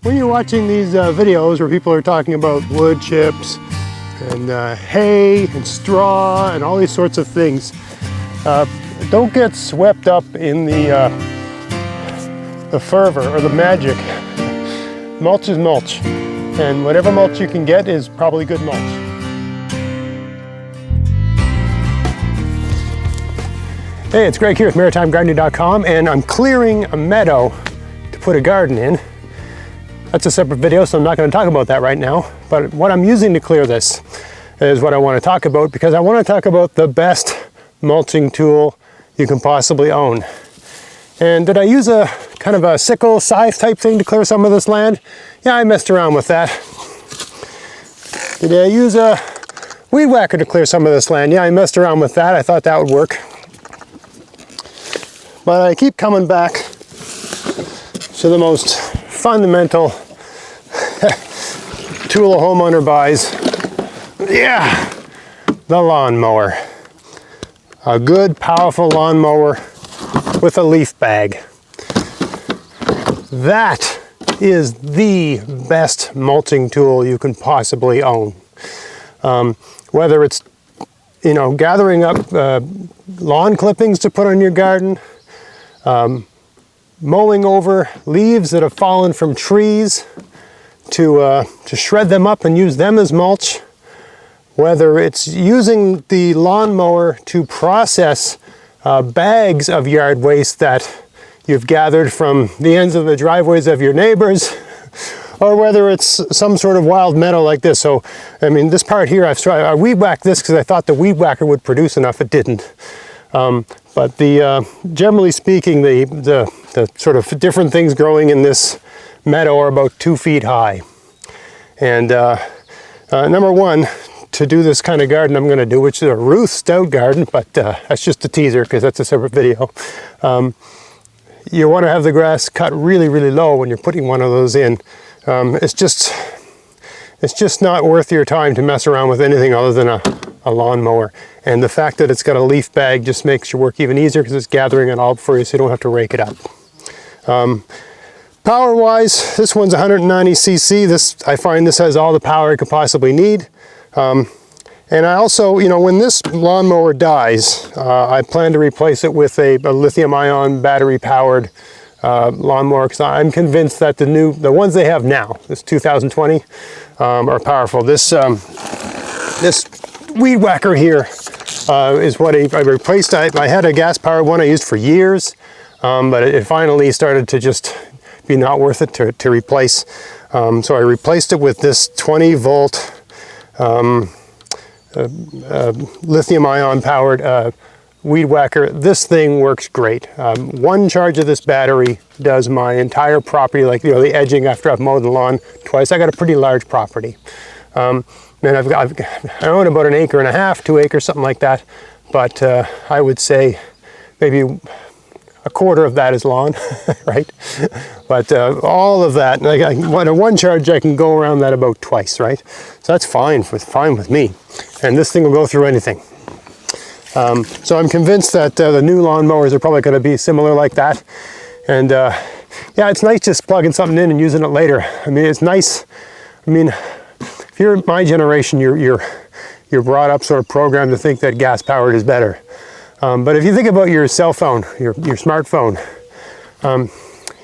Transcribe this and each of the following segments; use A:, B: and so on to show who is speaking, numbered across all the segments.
A: When you're watching these videos where people are talking about wood chips and hay and straw and all these sorts of things, don't get swept up in the fervor or the magic. Mulch is mulch, and whatever mulch you can get is probably good mulch. Hey, it's Greg here with MaritimeGardening.com, and I'm clearing a meadow to put a garden in. That's a separate video, so I'm not going to talk about that right now. But what I'm using to clear this is what I want to talk about, because I want to talk about the best mulching tool you can possibly own. And did I use a kind of a sickle scythe type thing to clear some of this land? Yeah, I messed around with that. Did I use a weed whacker to clear some of this land? Yeah, I messed around with that. I thought that would work. But I keep coming back to the most fundamental tool a homeowner buys. Yeah, the lawnmower. A good, powerful lawnmower with a leaf bag. That is the best mulching tool you can possibly own. Whether it's, gathering up lawn clippings to put on your garden, mowing over leaves that have fallen from trees to shred them up and use them as mulch, whether it's using the lawnmower to process bags of yard waste that you've gathered from the ends of the driveways of your neighbors, or whether it's some sort of wild meadow like this. So, I mean, this part here, I weed whacked this because I thought the weed whacker would produce enough. It didn't. But generally speaking, the sort of different things growing in this meadow are about 2 feet high. And number one, to do this kind of garden I'm going to do, which is a Ruth Stout garden, but that's just a teaser because that's a separate video. You want to have the grass cut really, really low when you're putting one of those in. It's just not worth your time to mess around with anything other than a lawnmower. And the fact that it's got a leaf bag just makes your work even easier because it's gathering it all for you, so you don't have to rake it up. Power wise, this one's 190 cc. I find this has all the power it could possibly need. And I also, when this lawnmower dies, I plan to replace it with a lithium-ion battery-powered lawnmower, because I'm convinced that the ones they have now, this 2020, are powerful. This weed whacker here is what I replaced. I had a gas-powered one I used for years, but it finally started to just be not worth it to replace. So I replaced it with this 20-volt lithium-ion powered weed whacker. This thing works great. One charge of this battery does my entire property, like the edging after I've mowed the lawn twice. I got a pretty large property. And I own about 1.5 acres, 2 acres, something like that. But I would say maybe 1/4 of that is lawn, right? But all of that, one charge, I can go around that about twice, right? So that's fine with me. And this thing will go through anything. So I'm convinced that the new lawnmowers are probably going to be similar like that. And yeah, it's nice just plugging something in and using it later. I mean, it's nice. I mean, if you're my generation, you're brought up sort of programmed to think that gas powered is better. But if you think about your cell phone, your smartphone,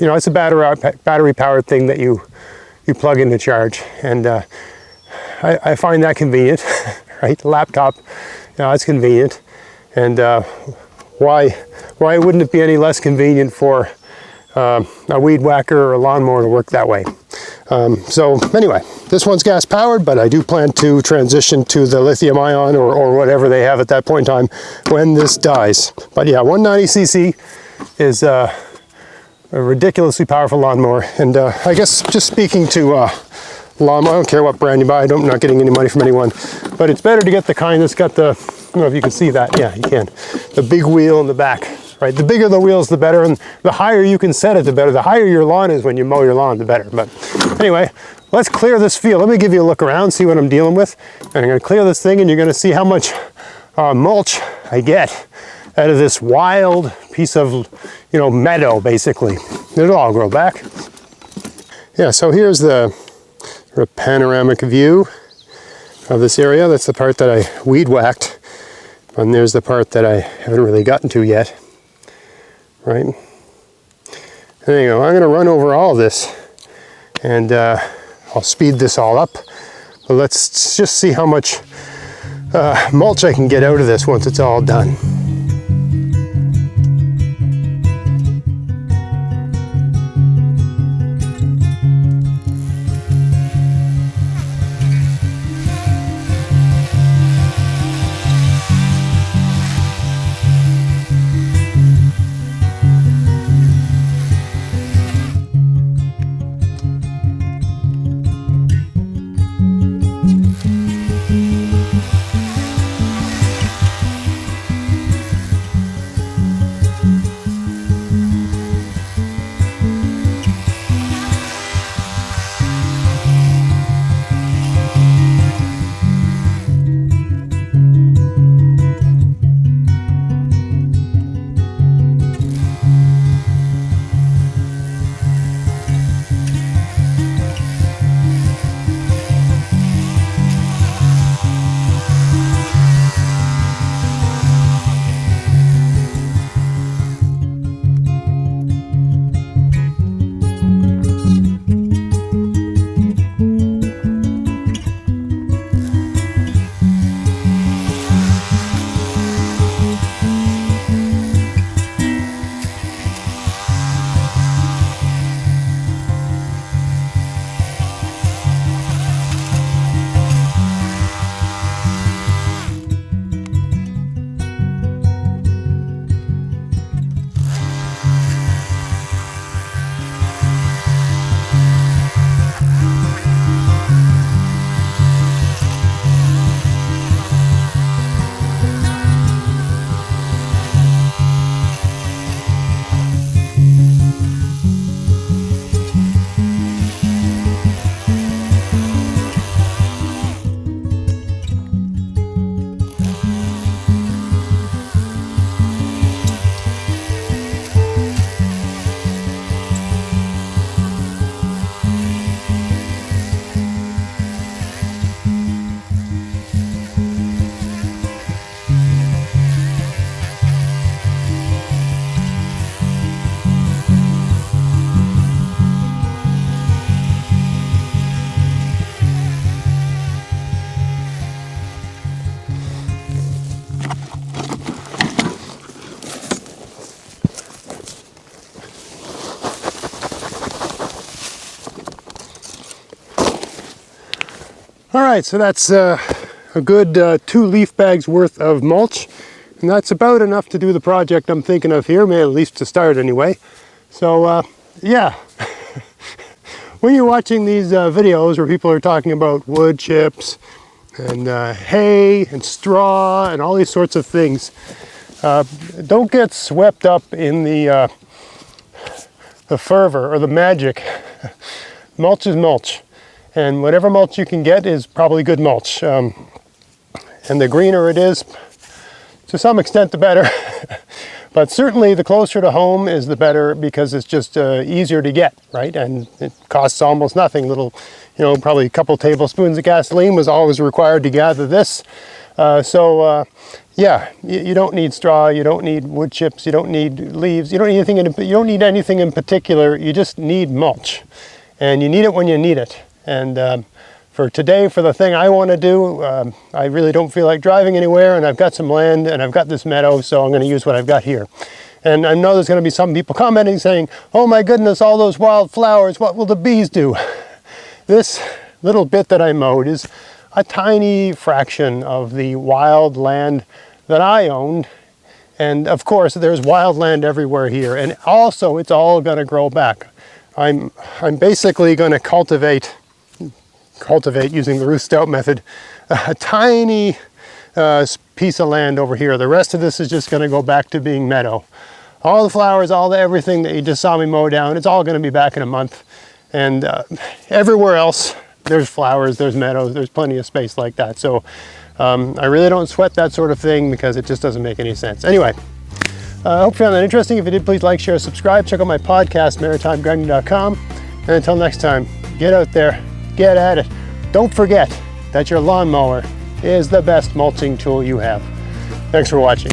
A: it's a battery powered thing that you plug in to charge. And I find that convenient, right? Laptop, it's convenient. And why wouldn't it be any less convenient for a weed whacker or a lawnmower to work that way? So anyway, this one's gas powered, but I do plan to transition to the lithium ion or whatever they have at that point in time when this dies. But yeah, 190 cc is a ridiculously powerful lawnmower. And I guess just speaking to lawnmower, I don't care what brand you buy, I'm not getting any money from anyone, but it's better to get the kind that's got the, I don't know if you can see that, yeah, you can, the big wheel in the back, right? The bigger the wheels, the better, and the higher you can set it, the better. The higher your lawn is when you mow your lawn, the better. But anyway, let's clear this field. Let me give you a look around, see what I'm dealing with. And I'm gonna clear this thing, and you're gonna see how much mulch I get out of this wild piece of, meadow, basically. It'll all grow back. Yeah, so here's the sort of panoramic view of this area. That's the part that I weed whacked, and there's the part that I haven't really gotten to yet, right? There you go. I'm going to run over all of this, and I'll speed this all up. But let's just see how much mulch I can get out of this once it's all done. All right, so that's a good 2 leaf bags worth of mulch, and that's about enough to do the project I'm thinking of here, maybe at least to start anyway. So yeah, when you're watching these videos where people are talking about wood chips and hay and straw and all these sorts of things, don't get swept up in the fervor or the magic. Mulch is mulch. And whatever mulch you can get is probably good mulch. And the greener it is, to some extent, the better. But certainly the closer to home is the better, because it's just easier to get, right? And it costs almost nothing. Little, probably a couple tablespoons of gasoline was always required to gather this. Yeah, you don't need straw, you don't need wood chips, you don't need leaves, you don't need anything in particular. You just need mulch. And you need it when you need it. And for today, for the thing I want to do, I really don't feel like driving anywhere, and I've got some land and I've got this meadow, so I'm going to use what I've got here. And I know there's going to be some people commenting saying, oh my goodness, all those wildflowers, what will the bees do? This little bit that I mowed is a tiny fraction of the wild land that I owned. And of course, there's wild land everywhere here. And also, it's all going to grow back. I'm basically going to cultivate using the Ruth Stout method, a tiny piece of land over here. The rest of this is just going to go back to being meadow. All the flowers, all the everything that you just saw me mow down, it's all going to be back in a month. And everywhere else, there's flowers, there's meadows, there's plenty of space like that. So I really don't sweat that sort of thing, because it just doesn't make any sense. Anyway, I hope you found that interesting. If you did, please like, share, subscribe. Check out my podcast, maritimegardening.com. And until next time, get out there, get at it. Don't forget that your lawnmower is the best mulching tool you have. Thanks for watching.